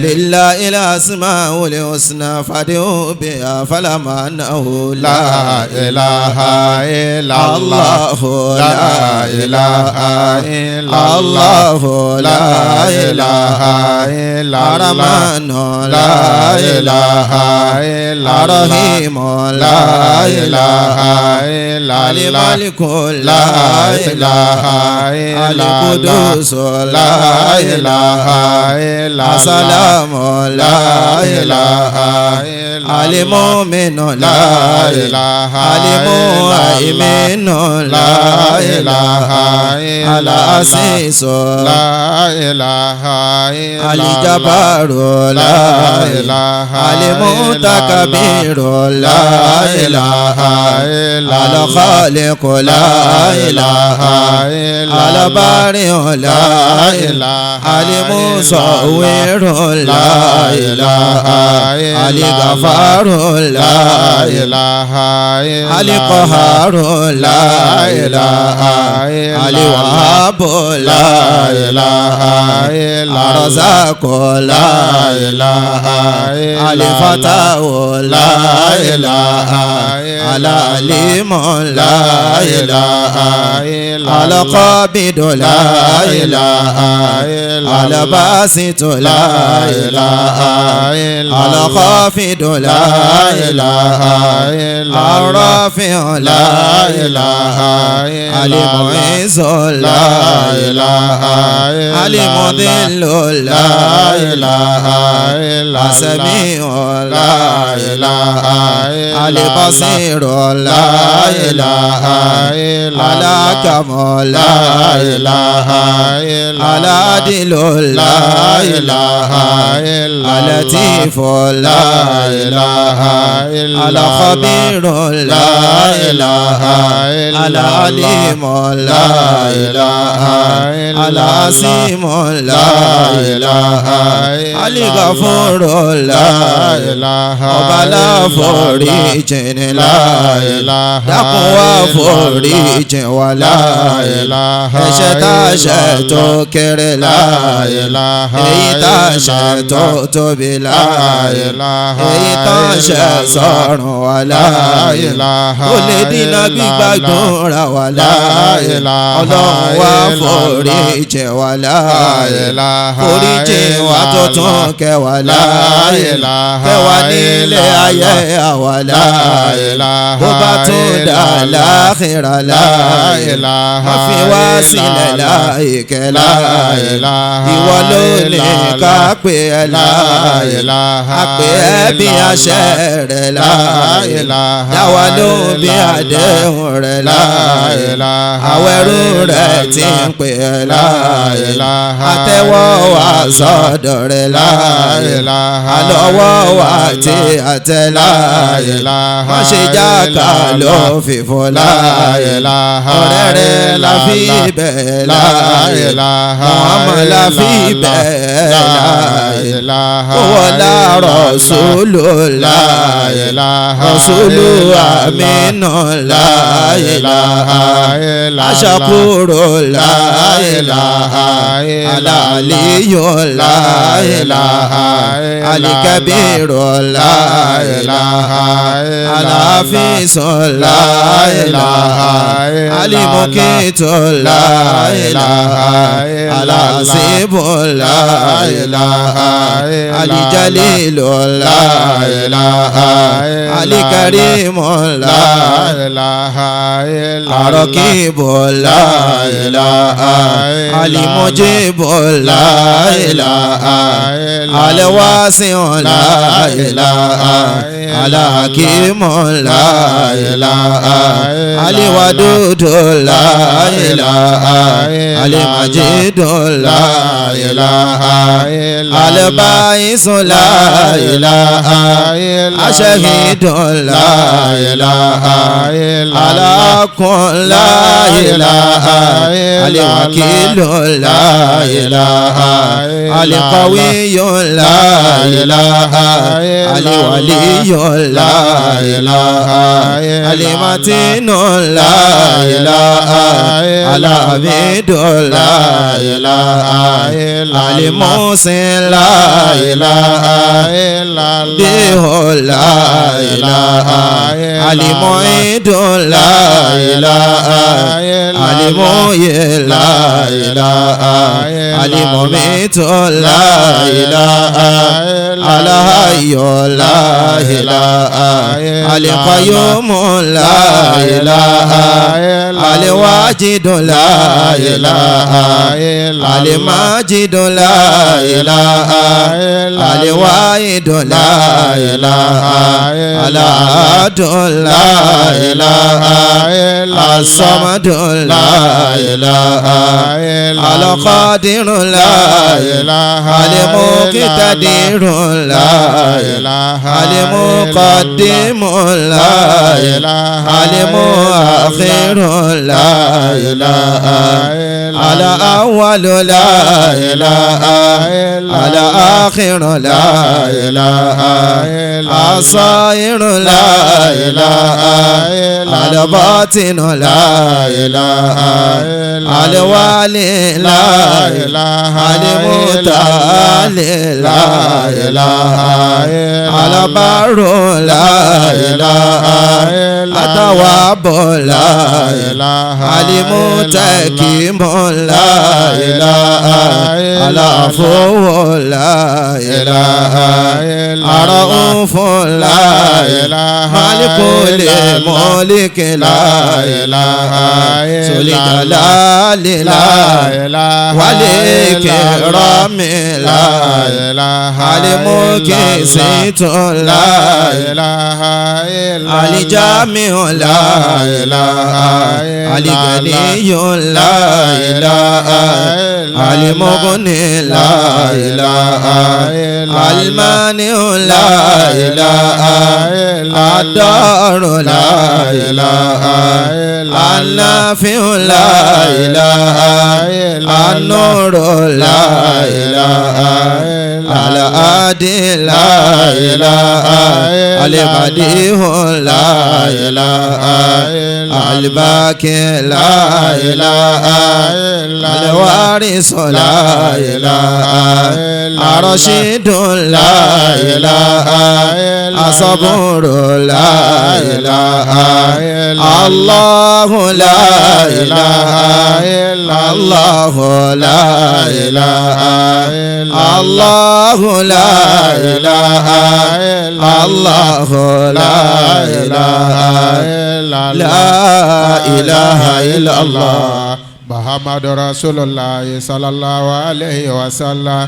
ولله الأسماء الحسنى فادعوا بها فلما أنه لا إله إلا الله لا إله إلا الله لا إله إلا الرحمن لا إله إلا الرحيم لا إله إلا الملك لا إله إلا القدوس لا إله إلا السلام لا إله إلا المؤمن لا إله المؤمن لا إله إلا العزيز لا إله إلا الجبار لا إله المتكبر لا إله إلا الخالق لا إله إلا البارئ لا إله المصور لا إله الغفار لا إله القهار لا إله الوهاب لا إله الرزاق لا إله الفتاح لا إله العليم لا إله القابض لا إله الباسط لا إله الخافض لا إله الرافع لا إله المعز لا إله المذل لا إله السميع لا إله البصير لا إله الحكم لا إله العادل لا إله اللطيف لا إله الخبير لا إله العليم لا إله العظيم لا إله الغفور لا إله ọba foríjìn la ilaha dákun wá foríjìn wa la ilaha ẹ̀ṣẹ̀ tá a ṣẹ̀ tó kéré la ilaha èyí tá a ṣẹ̀ tó tóbi la ilaha èyí tá a ṣẹ̀ sọ̀rùn wa la ilaha ó lè dínà gbígbàdúrà wa la ilaha ọlọ́run wá foríjìn wa la ilaha foríjìn wa tó tún kẹ́ wa la ilaha kẹ́ wa nílé ayé àwa la ilaha bó bá tún dà láàkírà la ilaha má fi wá sílẹ̀ láìkẹ́ la ilaha ìwọ ló lè ká pé ẹ la ilaha àpè ẹ bí àṣẹ rẹ̀ la ilaha dáwà ló bí àdéhùn rẹ̀ la ilaha àwẹ̀rù rẹ̀ tí ń pè ẹ la ilaha àtẹ́wọ́ wa sọ́dọ̀ rẹ̀ la ilaha àlọ́wọ́ wa tí àtẹ la ilaha má ṣe jáka ló fìfò la ilaha ọ̀rẹ́ rẹ̀ la fi bẹ̀ la ilaha Muhammad la fi bẹ̀ la ilaha owó la Rasulu la ilaha Rasulu aminu la ilaha aṣakuro la ilaha alaliyo la ilaha alikabiru la ilaha alafiso la ilaha alimukitu la ilaha alasibu la ilaha alijalilu la ilaha alikarimu la ilaha arakibu la ilaha alimujibu la ilaha alwasiu la ilaha alakimu la ilaha aliwadudu la ilaha alimajidu la ilaha albaisu la ilaha ashahidu la ilaha alakun la ilaha aliwakilu la ilaha alqawiyu la ilaha aliwaliyo la ilaha alimatinu la ilaha alabidu la ilaha alimusin la ilaha dihu la ilaha alimuidu la ilaha alimuye la ilaha alimumitu la ilaha alahayyu la ilaha alqayyumu la ilaha alwajidu la ilaha almajidu la ilaha alwaidu la ilaha alahadu la ilaha alsamadu la ilaha alqadiru la ilaha almuqtadiru la ilaha almuqaddimu la ilaha almuakhiru la ilaha alawwalu la ilaha alakhiru la ilaha asairu la ilaha albatinu la ilaha alwali la ilaha almutali la ilaha albaru la ilaha atawabu la ilaha alimutakimu la ilaha alafu la ilaha araufu la ilaha malikul mulk la ilaha sulijalali la ilaha walikirami la ilaha alimukisitu la ilaha alijamiu la ilaha aliganiyu la ilaha alimugni la ilaha almaniu la ilaha adaru la ilaha النافع لا إله النور لا إله الهادي لا إله البديع لا إله الباقي لا إله الوارث لا إله الرشيد لا إله الصبور لا إله الله لا إله إلا الله لا إله الله لا إله إلا الله لا إله إلا الله محمد رسول الله صلى الله عليه وسلم.